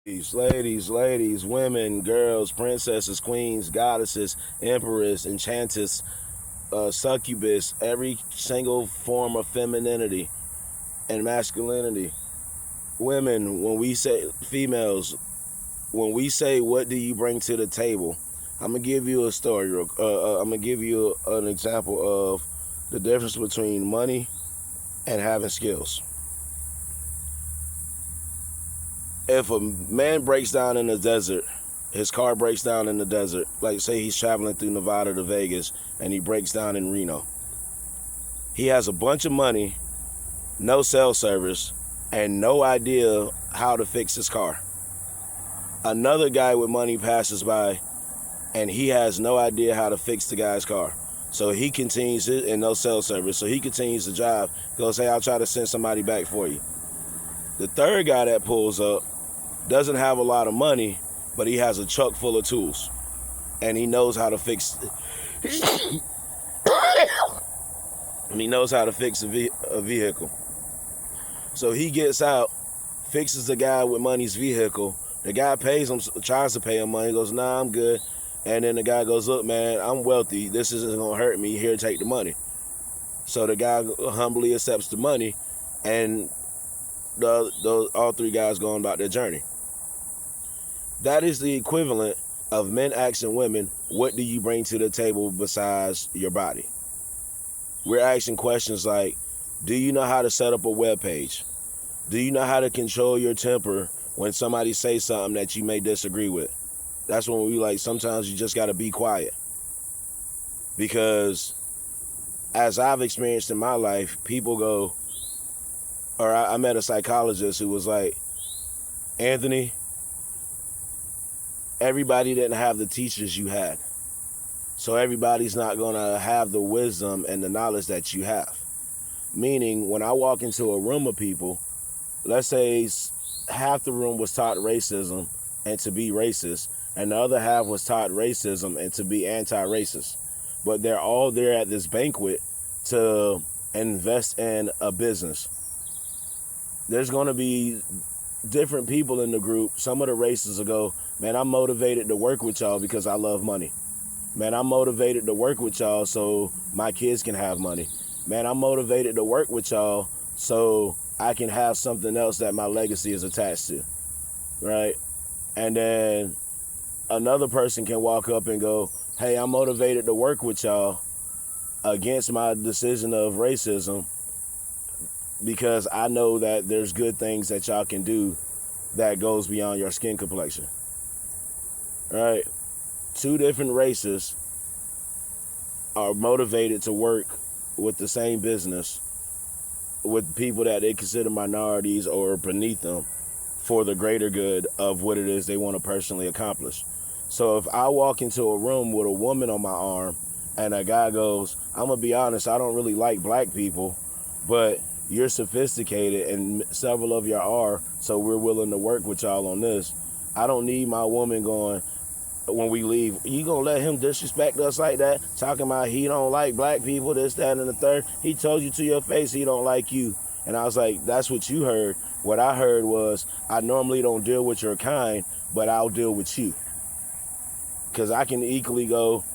Ladies, women, girls, princesses, queens, goddesses, empress, enchantess, succubus, every single form of femininity and masculinity. Women, when we say females, when we say what do you bring to the table, I'm gonna give you a story. I'm gonna give you an example of the difference between money and having skills. If a man breaks down in the desert, his car breaks down in the desert, like say he's traveling through Nevada to Vegas and he breaks down in Reno. He has a bunch of money, no cell service, and no idea how to fix his car. Another guy with money passes by and he has no idea how to fix the guy's car. So he continues it and no cell service. So he continues the drive, goes, hey, I'll try to send somebody back for you. The third guy that pulls up doesn't have a lot of money, but he has a truck full of tools, and he knows how to fix. And he knows how to fix a vehicle. So he gets out, fixes the guy with money's vehicle. The guy pays him, tries to pay him money. He goes, nah, I'm good. And then the guy goes, look, man, I'm wealthy. This isn't gonna hurt me. Here, take the money. So the guy humbly accepts the money, and all three guys going about their journey. That is the equivalent of men asking women, what do you bring to the table besides your body? We're asking questions like, do you know how to set up a web page? Do you know how to control your temper when somebody says something that you may disagree with? That's when we like, sometimes you just got to be quiet. Because as I've experienced in my life, people go, or I met a psychologist who was like, Anthony, everybody didn't have the teachers you had. So everybody's not going to have the wisdom and the knowledge that you have. Meaning, when I walk into a room of people, let's say half the room was taught racism and to be racist, and the other half was taught racism and to be anti-racist. But they're all there at this banquet to invest in a business. There's going to be different people in the group. Some of the racists will go, man, I'm motivated to work with y'all because I love money. Man, I'm motivated to work with y'all so my kids can have money. Man, I'm motivated to work with y'all so I can have something else that my legacy is attached to, right? And then another person can walk up and go, hey, I'm motivated to work with y'all against my decision of racism because I know that there's good things that y'all can do that goes beyond your skin complexion, right? Two different races are motivated to work with the same business with people that they consider minorities or beneath them for the greater good of what it is they want to personally accomplish. So if I walk into a room with a woman on my arm and a guy goes, I'm going to be honest, I don't really like black people, but you're sophisticated and several of y'all are, so we're willing to work with y'all on this. I don't need my woman going, when we leave, you gonna let him disrespect us like that, talking about he don't like black people, this, that, and the third. He told you to your face he don't like you. And I was like, that's what you heard. What I heard was, I normally don't deal with your kind, but I'll deal with you. Because I can equally go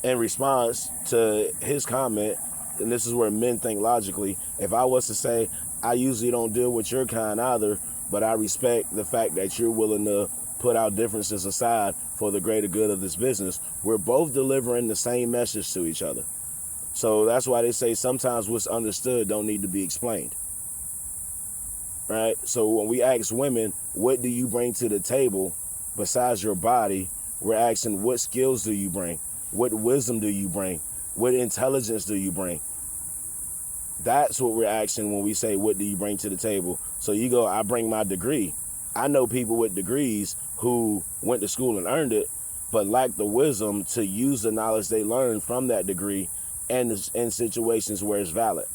in response to his comment, and this is where men think logically. If I was to say, I usually don't deal with your kind either, but I respect the fact that you're willing to put our differences aside for the greater good of this business, we're both delivering the same message to each other. So that's why they say sometimes what's understood don't need to be explained, right? So when we ask women, what do you bring to the table besides your body, we're asking, what skills do you bring? What wisdom do you bring? What intelligence do you bring? That's what we're asking when we say, what do you bring to the table? So you go, I bring my degree. I know people with degrees who went to school and earned it, but lack the wisdom to use the knowledge they learned from that degree and in situations where it's valid.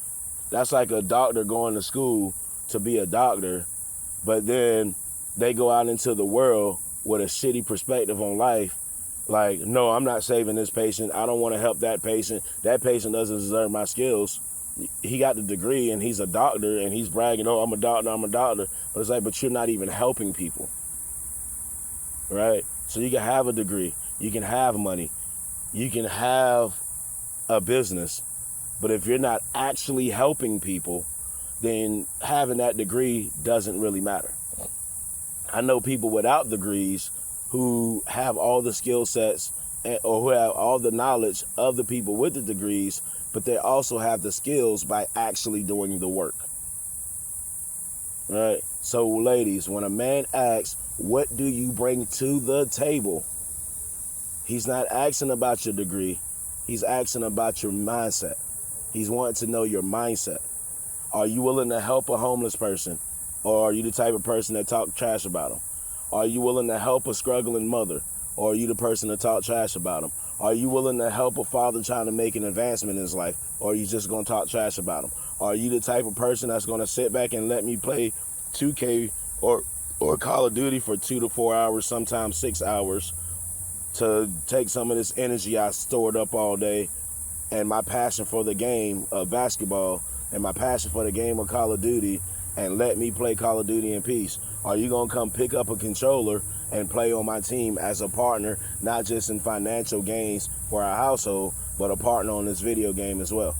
That's like a doctor going to school to be a doctor, but then they go out into the world with a shitty perspective on life. Like, no, I'm not saving this patient. I don't want to help that patient. That patient doesn't deserve my skills. He got the degree and he's a doctor and he's bragging, oh, I'm a doctor. But it's like, but you're not even helping people. right? So you can have a degree, you can have money, you can have a business, but if you're not actually helping people, then having that degree doesn't really matter. I know people without degrees who have all the skill sets or who have all the knowledge of the people with the degrees, but they also have the skills by actually doing the work. Right? So ladies, when a man asks, what do you bring to the table? He's not asking about your degree. He's asking about your mindset. He's wanting to know your mindset. Are you willing to help a homeless person? Or are you the type of person that talk trash about them? Are you willing to help a struggling mother? Or are you the person that talk trash about them? Are you willing to help a father trying to make an advancement in his life? Or are you just going to talk trash about him? Are you the type of person that's going to sit back and let me play 2K or Call of Duty for 2 to 4 hours, sometimes 6 hours, to take some of this energy I stored up all day and my passion for the game of basketball and my passion for the game of Call of Duty and let me play Call of Duty in peace? Are you going to come pick up a controller and play on my team as a partner, not just in financial gains for our household, but a partner on this video game as well?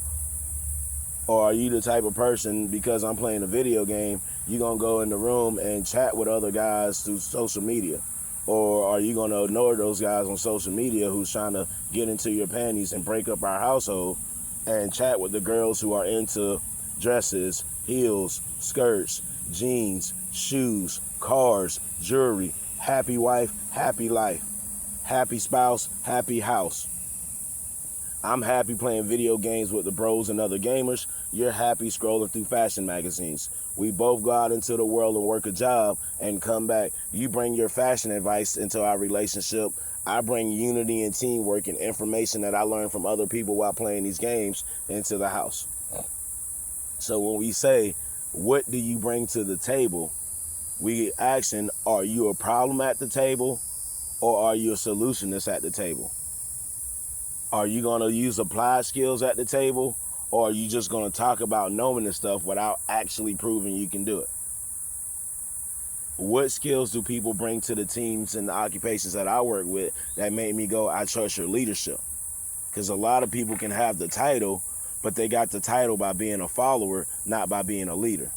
Or are you the type of person, because I'm playing a video game, you're going to go in the room and chat with other guys through social media? Or are you going to ignore those guys on social media who's trying to get into your panties and break up our household and chat with the girls who are into dresses, heels, skirts, jeans, shoes, cars, jewelry, happy wife, happy life, happy spouse, happy house? I'm happy playing video games with the bros and other gamers. You're happy scrolling through fashion magazines. We both go out into the world and work a job and come back. You bring your fashion advice into our relationship. I bring unity and teamwork and information that I learned from other people while playing these games into the house. So when we say, what do you bring to the table? We asking, are you a problem at the table or are you a solutionist at the table? Are you going to use applied skills at the table, or are you just going to talk about knowing this stuff without actually proving you can do it? What skills do people bring to the teams and the occupations that I work with that made me go, I trust your leadership? Because a lot of people can have the title, but they got the title by being a follower, not by being a leader.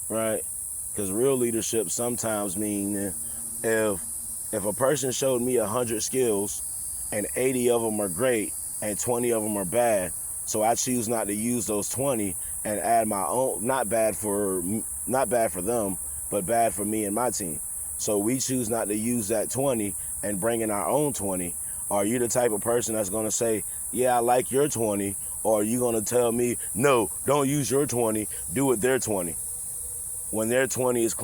Right? Because real leadership sometimes means if a person showed me 100 skills and 80 of them are great and 20 of them are bad, so I choose not to use those 20 and add my own, not bad for them, but bad for me and my team. So we choose not to use that 20 and bring in our own 20. Are you the type of person that's going to say, yeah, I like your 20, or are you going to tell me, no, don't use your 20, do with their 20, when their 20 is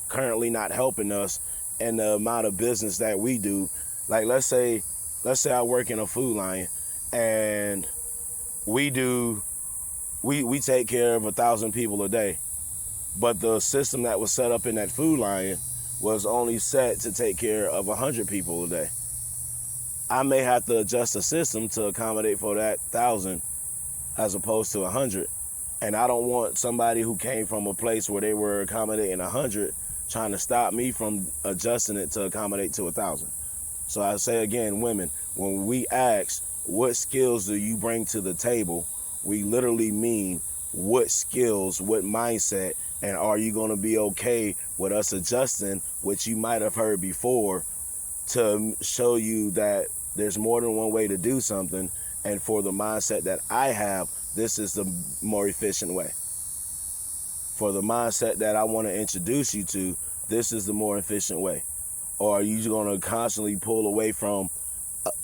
currently not helping us and the amount of business that we do? Like let's say I work in a Food Lion and we take care of 1,000 people a day, but the system that was set up in that Food Lion was only set to take care of 100 people a day. I may have to adjust the system to accommodate for that 1,000 as opposed to 100. And I don't want somebody who came from a place where they were accommodating 100 trying to stop me from adjusting it to accommodate to 1,000. So I say again, women, when we ask, what skills do you bring to the table? We literally mean what skills, what mindset, and are you going to be okay with us adjusting what you might have heard before to show you that there's more than one way to do something, and for the mindset that I have, this is the more efficient way. For the mindset that I want to introduce you to, this is the more efficient way. Or are you going to constantly pull away from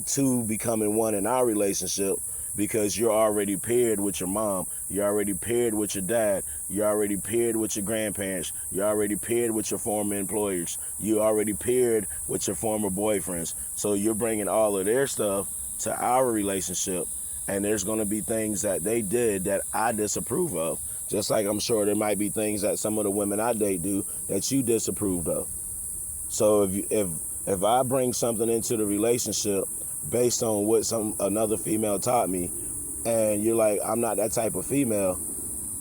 two becoming one in our relationship because you're already paired with your mom, you're already paired with your dad, you're already paired with your grandparents, you're already paired with your former employers, you're already paired with your former boyfriends. So you're bringing all of their stuff to our relationship, and there's going to be things that they did that I disapprove of. Just like I'm sure there might be things that some of the women I date do that you disapproved of. So if I bring something into the relationship based on what another female taught me, and you're like, I'm not that type of female,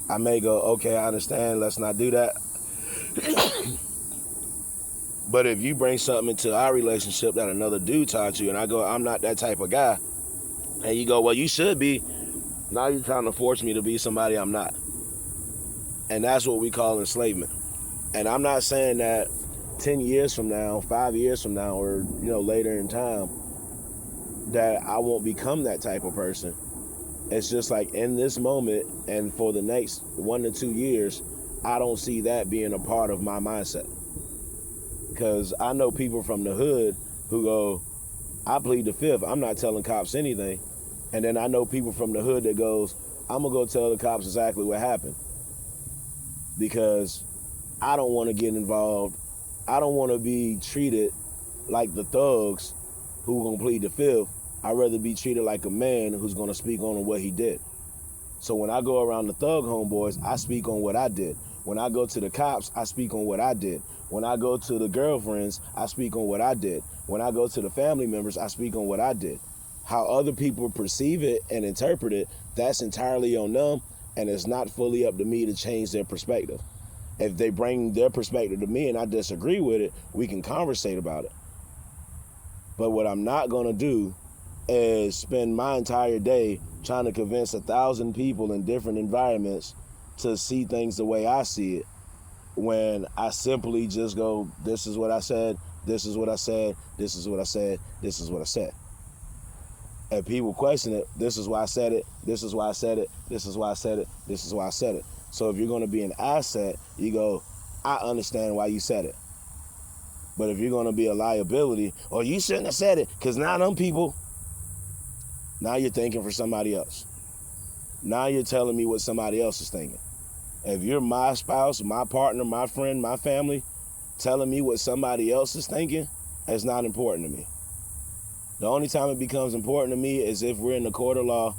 I may go, okay, I understand, let's not do that. But if you bring something into our relationship that another dude taught you, and I go, I'm not that type of guy, and you go, well, you should be. Now you're trying to force me to be somebody I'm not. And that's what we call enslavement. And I'm not saying that 10 years from now, 5 years from now, or later in time, that I won't become that type of person. It's just like in this moment and for the next 1 to 2 years, I don't see that being a part of my mindset. Because I know people from the hood who go, I plead the fifth, I'm not telling cops anything. And then I know people from the hood that goes, I'm going to go tell the cops exactly what happened. Because I don't want to get involved. I don't want to be treated like the thugs who are going to plead the fifth. I'd rather be treated like a man who's going to speak on what he did. So when I go around the thug homeboys, I speak on what I did. When I go to the cops, I speak on what I did. When I go to the girlfriends, I speak on what I did. When I go to the family members, I speak on what I did. How other people perceive it and interpret it, that's entirely on them, and it's not fully up to me to change their perspective. If they bring their perspective to me and I disagree with it, we can conversate about it. But what I'm not going to do is spend my entire day trying to convince 1,000 people in different environments to see things the way I see it, when I simply just go, this is what I said, this is what I said, this is what I said, this is what I said. And people question it, this is why I said it, this is why I said it, this is why I said it, this is why I said it. So if you're going to be an asset, you go, I understand why you said it. But if you're going to be a liability, or you shouldn't have said it, because now them people, now you're thinking for somebody else. Now you're telling me what somebody else is thinking. If you're my spouse, my partner, my friend, my family, telling me what somebody else is thinking, it's not important to me. The only time it becomes important to me is if we're in the court of law,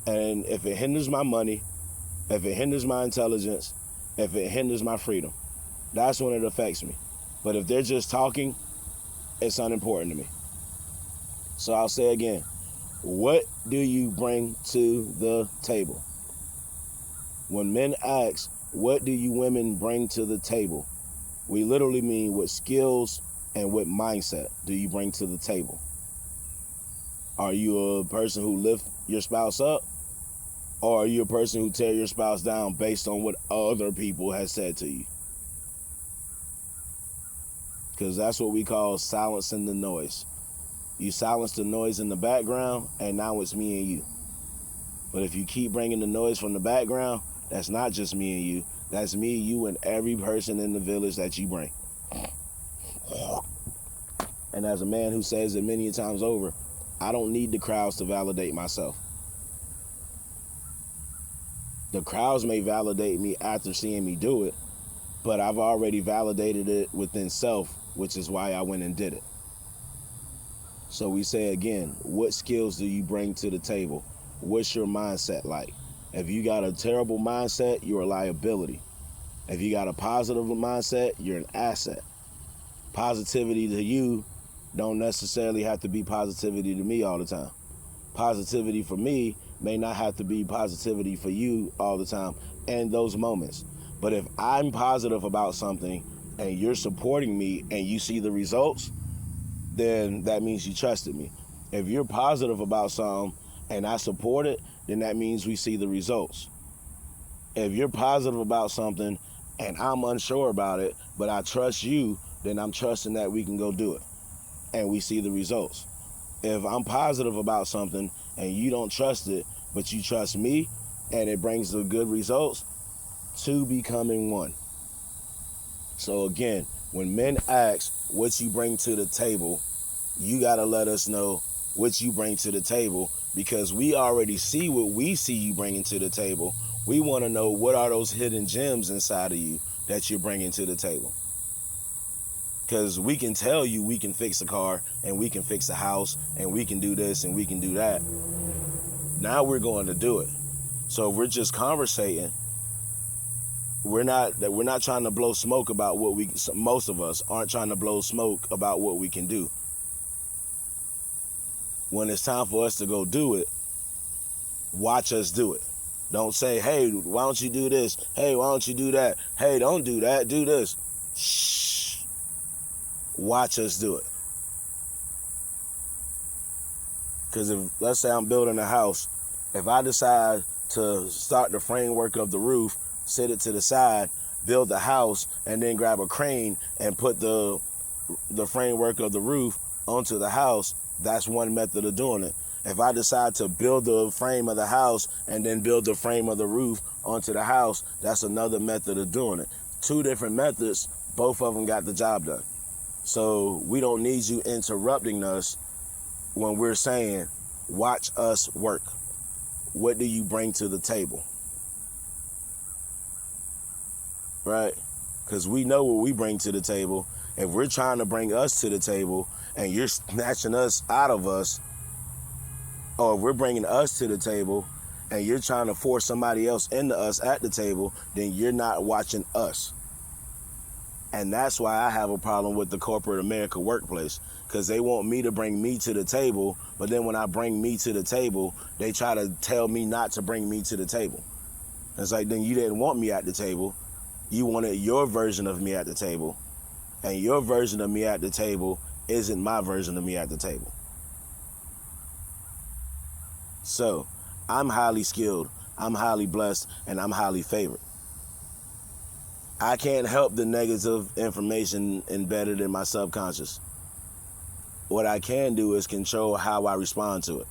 and if it hinders my money, if it hinders my intelligence, if it hinders my freedom. That's when it affects me. But if they're just talking, it's unimportant to me. So I'll say again, what do you bring to the table? When men ask, what do you women bring to the table? We literally mean what skills and what mindset do you bring to the table? Are you a person who lifts your spouse up? Or are you a person who tear your spouse down based on what other people have said to you? Because that's what we call silencing the noise. You silence the noise in the background, and now it's me and you. But if you keep bringing the noise from the background, that's not just me and you. That's me, you, and every person in the village that you bring. And as a man who says it many times over, I don't need the crowds to validate myself. The crowds may validate me after seeing me do it, but I've already validated it within self, which is why I went and did it. So we say again, what skills do you bring to the table? What's your mindset like? If you got a terrible mindset, you're a liability. If you got a positive mindset, you're an asset. Positivity to you don't necessarily have to be positivity to me all the time. Positivity for me may not have to be positivity for you all the time in those moments. But if I'm positive about something and you're supporting me and you see the results, then that means you trusted me. If you're positive about something and I support it, then that means we see the results. If you're positive about something and I'm unsure about it, but I trust you, then I'm trusting that we can go do it. And we see the results. If I'm positive about something and you don't trust it, but you trust me, and it brings the good results, two becoming one. So again, when men ask what you bring to the table, you got to let us know what you bring to the table, because we already see what we see you bringing to the table. We want to know what are those hidden gems inside of you that you're bringing to the table. Because we can tell you we can fix a car and we can fix a house and we can do this and we can do that. Now we're going to do it. So if we're just conversating, we're not trying to blow smoke about what most of us aren't trying to blow smoke about what we can do. When it's time for us to go do it, watch us do it. Don't say, hey, why don't you do this? Hey, why don't you do that? Hey, don't do that, do this. Shh. watch us do it. Because if, let's say I'm building a house, if I decide to start the framework of the roof, sit it to the side, build the house, and then grab a crane and put the framework of the roof onto the house, that's one method of doing it. If I decide to build the frame of the house and then build the frame of the roof onto the house, that's another method of doing it. Two different methods, both of them got the job done. So we don't need you interrupting us when we're saying, watch us work. What do you bring to the table? Right? Because we know what we bring to the table. If we're trying to bring us to the table and you're snatching us out of us, or if we're bringing us to the table and you're trying to force somebody else into us at the table, then you're not watching us. And that's why I have a problem with the corporate America workplace, because they want me to bring me to the table, but then when I bring me to the table, they try to tell me not to bring me to the table. It's like, then you didn't want me at the table. You wanted your version of me at the table, and your version of me at the table isn't my version of me at the table. So, I'm highly skilled, I'm highly blessed, and I'm highly favored. I can't help the negative information embedded in my subconscious. What I can do is control how I respond to it.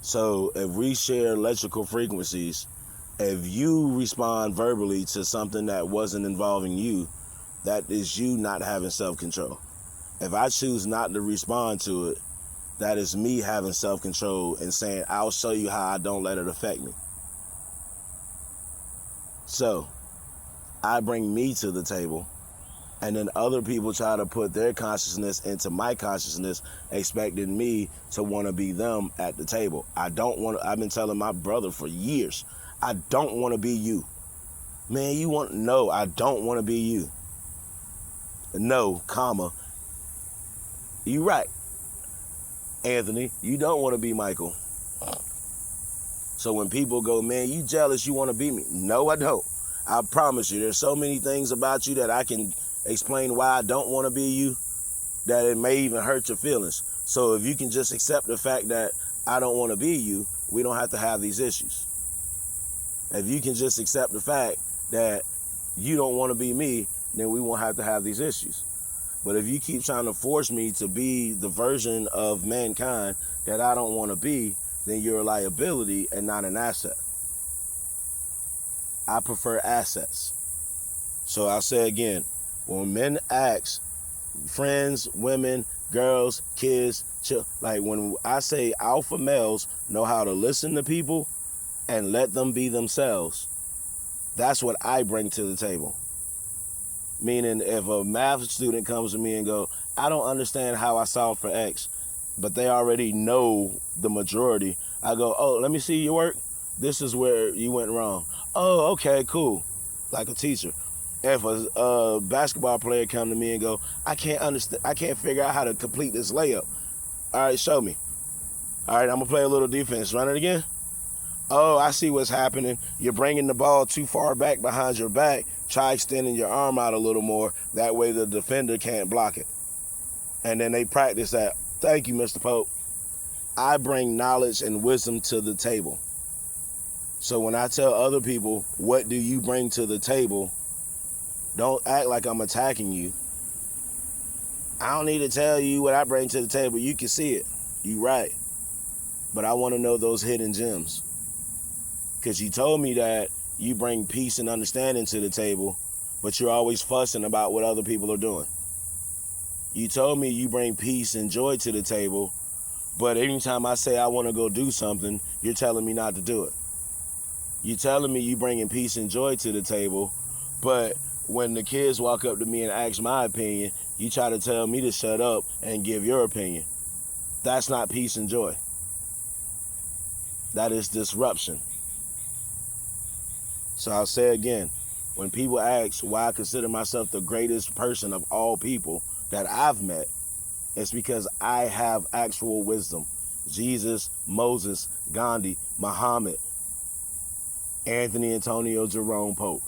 So, if we share electrical frequencies, if you respond verbally to something that wasn't involving you, that is you not having self-control. If I choose not to respond to it, that is me having self-control and saying, I'll show you how I don't let it affect me. So, I bring me to the table, and then other people try to put their consciousness into my consciousness, expecting me to want to be them at the table. I've been telling my brother for years, I don't want to be you. Man, no, I don't want to be you. No, comma. You right. Anthony, you don't want to be Michael. So when people go, man, you jealous, you want to be me. No, I don't. I promise you, there's so many things about you that I can explain why I don't want to be you, that it may even hurt your feelings. So if you can just accept the fact that I don't want to be you, we don't have to have these issues. If you can just accept the fact that you don't want to be me, then we won't have to have these issues. But if you keep trying to force me to be the version of mankind that I don't want to be, then you're a liability and not an asset. I prefer assets. So I'll say again, when men ask, friends, women, girls, kids, like when I say alpha males know how to listen to people and let them be themselves, that's what I bring to the table. Meaning, if a math student comes to me and go, I don't understand how I solve for X, but they already know the majority, I go, oh, let me see your work. This is where you went wrong. Oh, okay, cool. Like a teacher. If a basketball player come to me and go, I can't figure out how to complete this layup. All right, show me. All right, I'm going to play a little defense. Run it again. Oh, I see what's happening. You're bringing the ball too far back behind your back. Try extending your arm out a little more. That way the defender can't block it. And then they practice that. Thank you, Mr. Pope. I bring knowledge and wisdom to the table. So when I tell other people, what do you bring to the table? Don't act like I'm attacking you. I don't need to tell you what I bring to the table. You can see it. You right. But I want to know those hidden gems. Because you told me that you bring peace and understanding to the table, but you're always fussing about what other people are doing. You told me you bring peace and joy to the table, but anytime I say I want to go do something, you're telling me not to do it. You're telling me you bringing peace and joy to the table, but when the kids walk up to me and ask my opinion, you try to tell me to shut up and give your opinion. That's not peace and joy. That is disruption. So I'll say again, when people ask why I consider myself the greatest person of all people that I've met, it's because I have actual wisdom. Jesus, Moses, Gandhi, Muhammad, Anthony Antonio Jerome Pope.